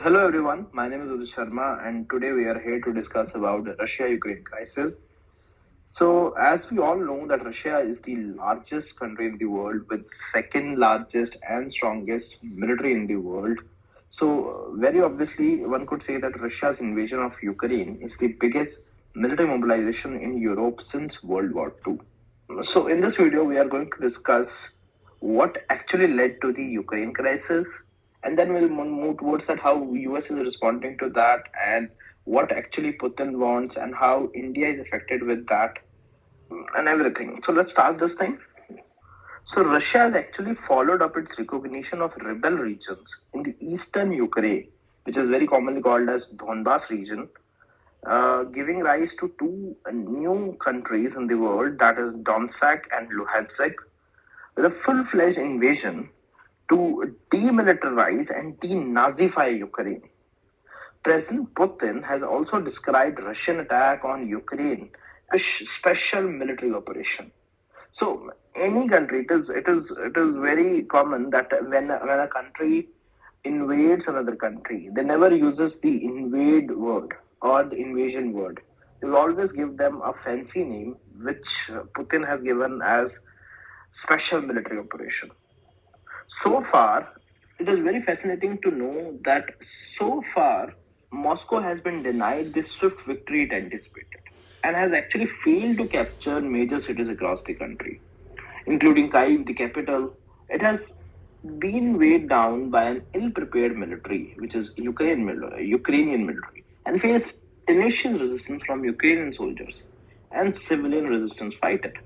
Hello everyone, my name is Udit Sharma and today we are here to discuss about the Russia-Ukraine crisis. So, as we all know that Russia is the largest country in the world with second largest and strongest military in the world. So, very obviously, one could say that Russia's invasion of Ukraine is the biggest military mobilization in Europe since World War II. So, in this video, we are going to discuss what actually led to the Ukraine crisis, and then we'll move towards that how US is responding to that, and what actually Putin wants, and how India is affected with that, and everything. So, let's start this thing. So, Russia has actually followed up its recognition of rebel regions in the eastern Ukraine, which is very commonly called as Donbas region, giving rise to two new countries in the world, that is Donetsk and Luhansk, with a full-fledged invasion to demilitarize and denazify Ukraine. President Putin has also described Russian attack on Ukraine as special military operation. So any country, it is very common that when a country invades another country, they never uses the invade word or the invasion word. They will always give them a fancy name, which Putin has given as special military operation. So far, it is very fascinating to know that so far Moscow has been denied the swift victory it anticipated and has actually failed to capture major cities across the country, including Kyiv, the capital. It has been weighed down by an ill-prepared military, which is Ukrainian military, and faced tenacious resistance from Ukrainian soldiers and civilian resistance fighters.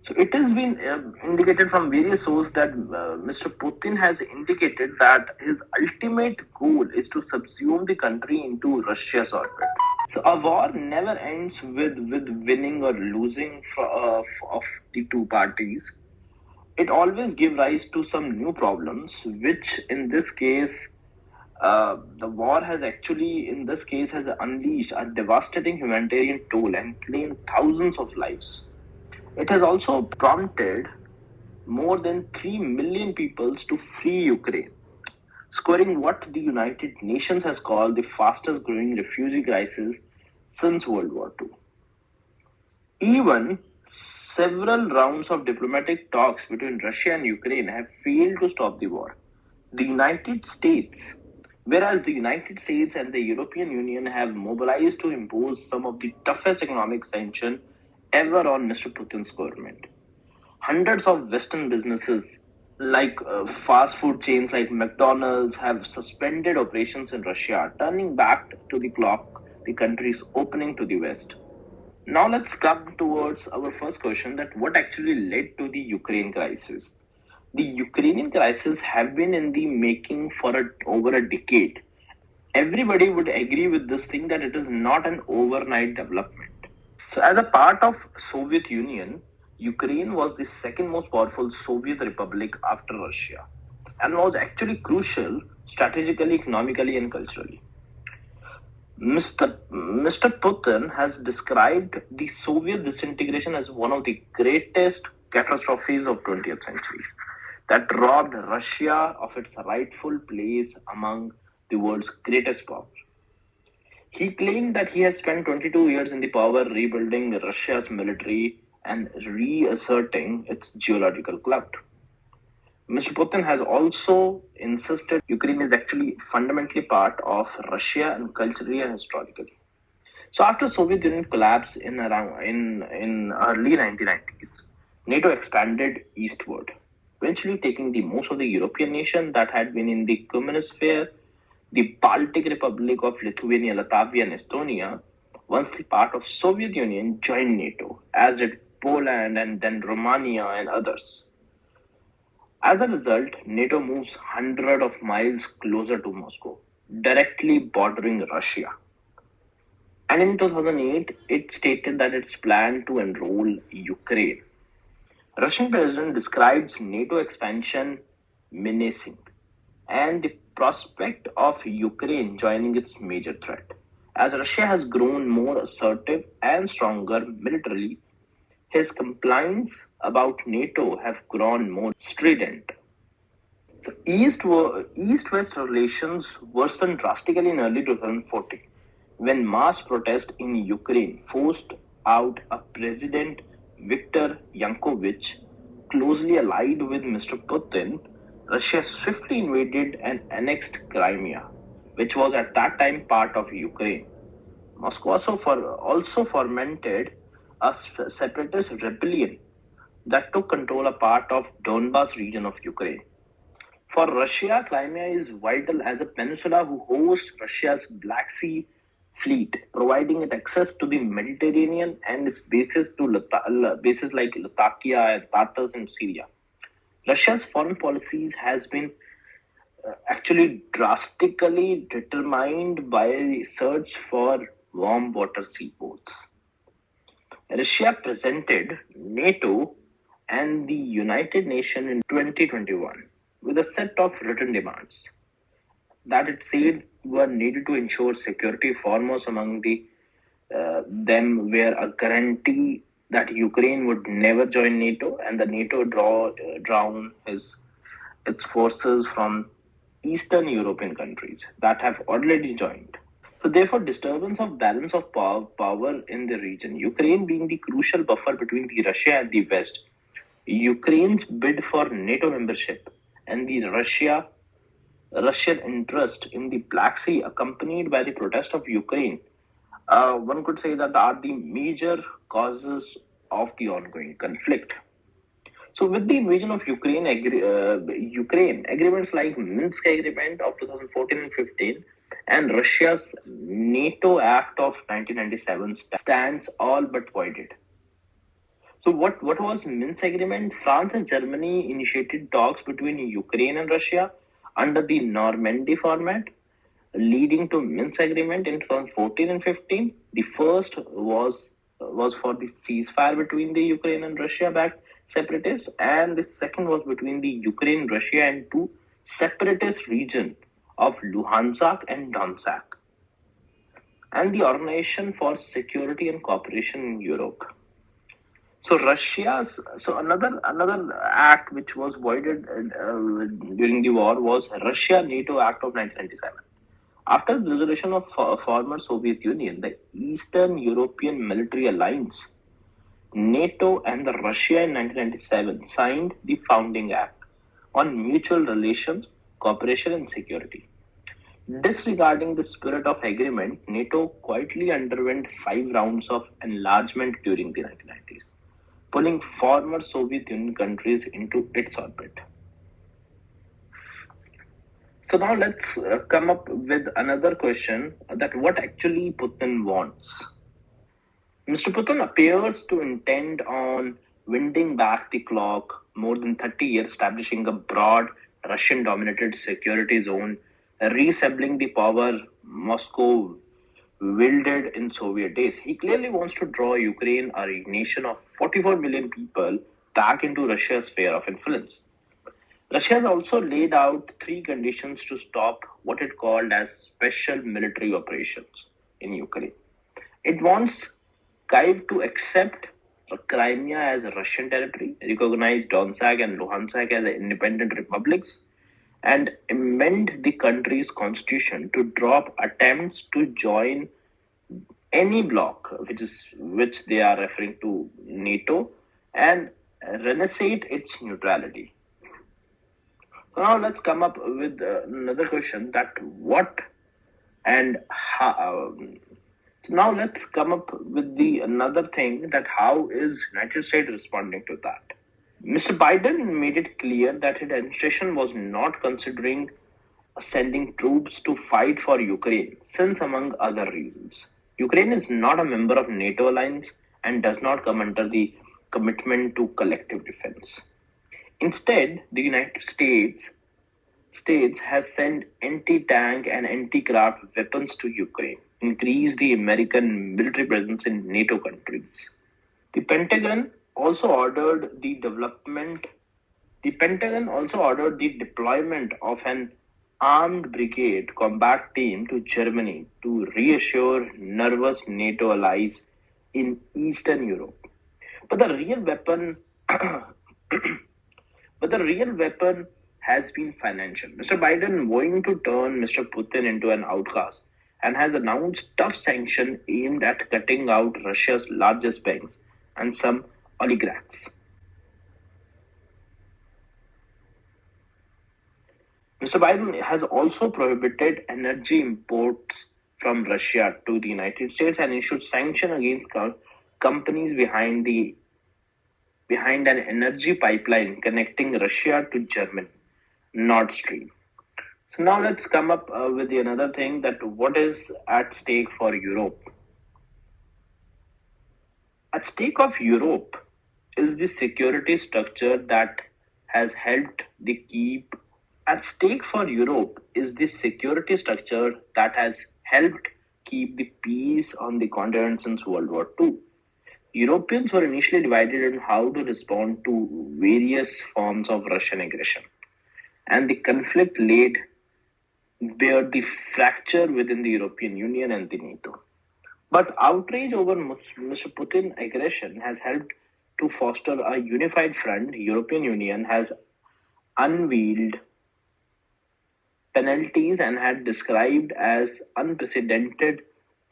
So it has been indicated from various sources that Mr. Putin has indicated that his ultimate goal is to subsume the country into Russia's orbit. So a war never ends with winning or losing of the two parties. It always gives rise to some new problems, which in this case, the war has actually, in this case, has unleashed a devastating humanitarian toll and claimed thousands of lives. It has also prompted more than 3 million people to flee Ukraine, scoring what the United Nations has called the fastest growing refugee crisis since World War II. Even several rounds of diplomatic talks between Russia and Ukraine have failed to stop the war. The United States, whereas the United States and the European Union have mobilized to impose some of the toughest economic sanctions ever on Mr. Putin's government. Hundreds of Western businesses like fast food chains like McDonald's have suspended operations in Russia, turning back to the clock the country's opening to the West. Now let's come towards our first question, that what actually led to the Ukraine crisis. The Ukrainian crisis have been in the making for over a decade. Everybody would agree with this thing that it is not an overnight development. So, as a part of Soviet Union, Ukraine was the second most powerful Soviet republic after Russia, and was actually crucial strategically, economically, and culturally. Mr. Putin has described the Soviet disintegration as one of the greatest catastrophes of 20th century that robbed Russia of its rightful place among the world's greatest powers. He claimed that he has spent 22 years in the power rebuilding Russia's military and reasserting its geological clout. Mr. Putin has also insisted Ukraine is actually fundamentally part of Russia and culturally and historically. So after Soviet Union collapse in early 1990s, NATO expanded eastward, eventually taking the most of the European nation that had been in the communist sphere. The Baltic Republic of Lithuania, Latvia, and Estonia, once the part of Soviet Union, joined NATO, as did Poland and then Romania and others. As a result, NATO moves hundreds of miles closer to Moscow, directly bordering Russia. And in 2008, it stated that it's planned to enroll Ukraine. Russian president describes NATO expansion menacing, and the prospect of Ukraine joining its major threat. As Russia has grown more assertive and stronger militarily, his complaints about NATO have grown more strident. So East-West relations worsened drastically in early 2014 when mass protest in Ukraine forced out a President Viktor Yanukovych closely allied with Mr. Putin. Russia swiftly invaded and annexed Crimea, which was at that time part of Ukraine. Moscow also fomented a separatist rebellion that took control a part of Donbas region of Ukraine. For Russia, Crimea is vital as a peninsula who hosts Russia's Black Sea fleet, providing it access to the Mediterranean and its bases to bases like Latakia and Tartus in Syria. Russia's foreign policies has been actually drastically determined by the search for warm water seaports. Russia presented NATO and the United Nations in 2021 with a set of written demands that it said were needed to ensure security. Foremost among them were a guarantee that Ukraine would never join NATO and the NATO drawn its forces from Eastern European countries that have already joined. So therefore, disturbance of balance of power in the region, Ukraine being the crucial buffer between the Russia and the West, Ukraine's bid for NATO membership, and the Russian interest in the Black Sea, accompanied by the protest of Ukraine, one could say that are the major causes of the ongoing conflict. So, with the invasion of Ukraine, agreements like Minsk Agreement of 2014 and 15 and Russia's NATO Act of 1997 stands all but voided. So, what was Minsk Agreement? France and Germany initiated talks between Ukraine and Russia under the Normandy format, leading to Minsk Agreement in 2014 and 15. The first was for the ceasefire between the Ukraine and Russia-backed separatists, and the second was between the Ukraine, Russia, and two separatist regions of Luhansk and Donetsk, and the Organization for Security and Cooperation in Europe. So another act which was voided during the war was Russia NATO Act of 1997. After the dissolution of former Soviet Union, the Eastern European Military Alliance, NATO and the Russia in 1997 signed the Founding Act on Mutual Relations, Cooperation and Security. Disregarding the spirit of agreement, NATO quietly underwent 5 rounds of enlargement during the 1990s, pulling former Soviet Union countries into its orbit. So now let's come up with another question, that what actually Putin wants. Mr. Putin appears to intend on winding back the clock more than 30 years, establishing a broad Russian-dominated security zone, reassembling the power Moscow wielded in Soviet days. He clearly wants to draw Ukraine, a nation of 44 million people, back into Russia's sphere of influence. Russia has also laid out 3 conditions to stop what it called as special military operations in Ukraine. It wants Kyiv to accept Crimea as a Russian territory, recognize Donetsk and Luhansk as independent republics, and amend the country's constitution to drop attempts to join any bloc, which they are referring to NATO, and renegotiate its neutrality. Now let's come up with another question, that what and how. Now let's come up with another thing, that how is United States responding to that? Mr. Biden made it clear that his administration was not considering sending troops to fight for Ukraine, since among other reasons, Ukraine is not a member of NATO alliance and does not come under the commitment to collective defense. Instead, the United States has sent anti-tank and anti-craft weapons to Ukraine, increase the American military presence in NATO countries. The Pentagon also ordered the deployment of an armed brigade combat team to Germany to reassure nervous NATO allies in Eastern Europe. But the real weapon has been financial. Mr. Biden going to turn Mr. Putin into an outcast and has announced tough sanctions aimed at cutting out Russia's largest banks and some oligarchs. Mr. Biden has also prohibited energy imports from Russia to the United States and issued sanctions against companies behind an energy pipeline connecting Russia to Germany, Nord Stream. So now let's come up with the another thing, that what is at stake for Europe. At stake of Europe is the security structure that has helped the keep At stake for Europe is the security structure that has helped keep the peace on the continent since World War II. Europeans were initially divided on how to respond to various forms of Russian aggression, and the conflict laid bare the fracture within the European Union and the NATO. But outrage over Mr. Putin's aggression has helped to foster a unified front. European Union has unveiled penalties and had described as unprecedented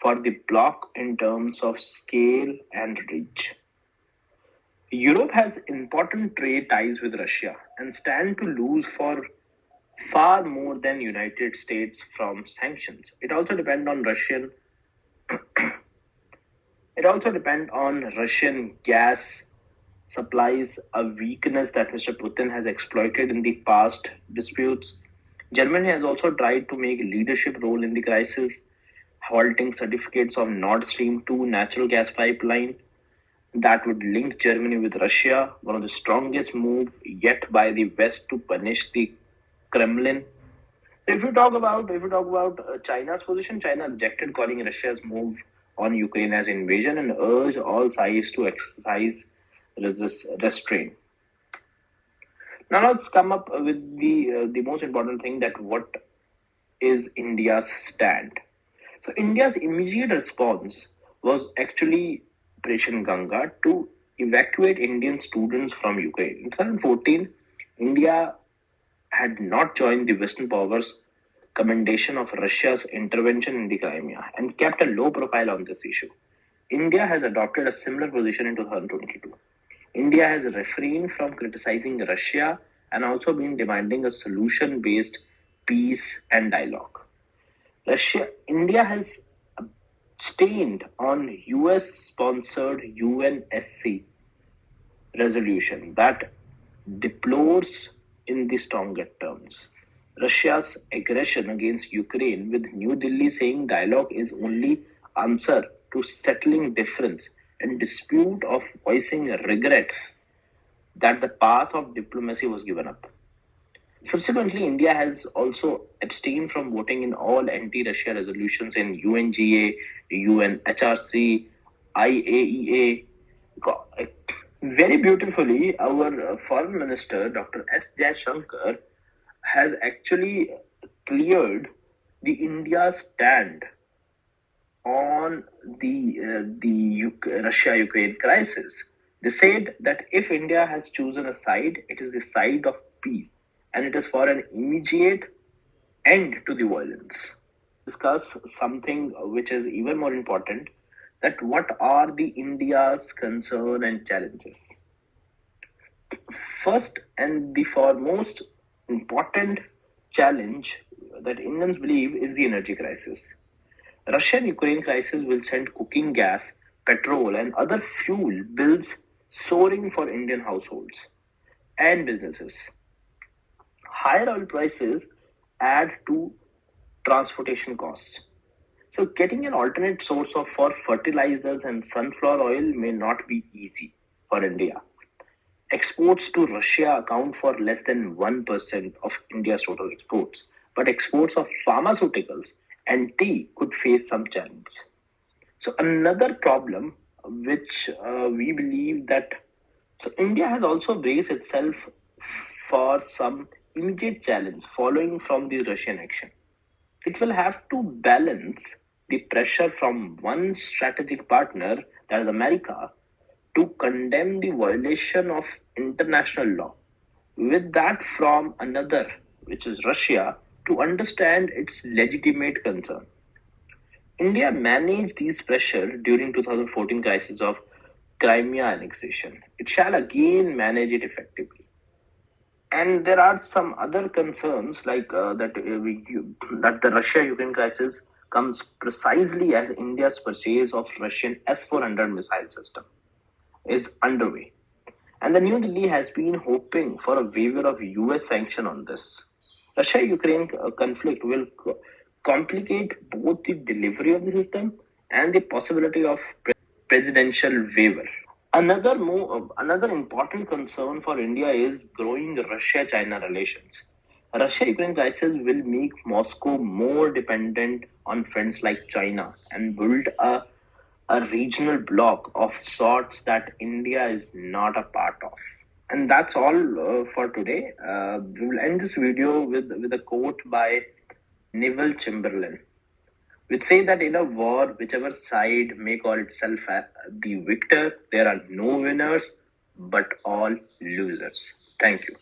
for the bloc in terms of scale and reach. Europe has important trade ties with Russia and stand to lose for far more than United States from sanctions. It also depends on Russian gas supplies, a weakness that Mr. Putin has exploited in the past disputes. Germany has also tried to make leadership role in the crisis, halting certificates of Nord Stream 2 natural gas pipeline that would link Germany with Russia, one of the strongest moves yet by the West to punish the Kremlin. So if you talk about China's position, China rejected calling Russia's move on Ukraine as invasion and urged all sides to exercise restraint. Now let's come up with the most important thing, that what is India's stand. So India's immediate response was actually Operation Ganga to evacuate Indian students from Ukraine. In 2014, India had not joined the Western powers' commendation of Russia's intervention in the Crimea and kept a low profile on this issue. India has adopted a similar position in 2022. India has refrained from criticizing Russia and also been demanding a solution-based peace and dialogue. India has abstained on US-sponsored UNSC resolution that deplores in the strongest terms Russia's aggression against Ukraine, with New Delhi saying dialogue is only answer to settling difference and dispute of voicing regret that the path of diplomacy was given up. Subsequently, India has also abstained from voting in all anti-Russia resolutions in UNGA, UNHRC, IAEA. Very beautifully, our Foreign Minister, Dr. S. Jaishankar, has actually cleared the India's stand on the Russia-Ukraine crisis. They said that if India has chosen a side, it is the side of peace, and it is for an immediate end to the violence. Discuss something which is even more important, that what are the India's concern and challenges. First and the foremost important challenge that Indians believe is the energy crisis. Russia-Ukraine crisis will send cooking gas, petrol, and other fuel bills soaring for Indian households and businesses. Higher oil prices add to transportation costs. So getting an alternate source for fertilizers and sunflower oil may not be easy for India. Exports to Russia account for less than 1% of India's total exports, but exports of pharmaceuticals and tea could face some challenge. So another problem which we believe that India has also braced itself for some immediate challenge following from the Russian action. It will have to balance the pressure from one strategic partner, that is America, to condemn the violation of international law, with that from another, which is Russia, to understand its legitimate concern. India managed these pressure during 2014 crisis of Crimea annexation. It shall again manage it effectively. And there are some other concerns like that the Russia-Ukraine crisis comes precisely as India's purchase of Russian S-400 missile system is underway. And the New Delhi has been hoping for a waiver of US sanction on this. Russia-Ukraine conflict will complicate both the delivery of the system and the possibility of presidential waiver. Another important concern for India is growing Russia-China relations. Russia-Ukraine crisis will make Moscow more dependent on friends like China and build a regional bloc of sorts that India is not a part of. And that's all for today. We will end this video with a quote by Neville Chamberlain, which say that in a war, whichever side may call itself the victor, there are no winners but all losers. Thank you.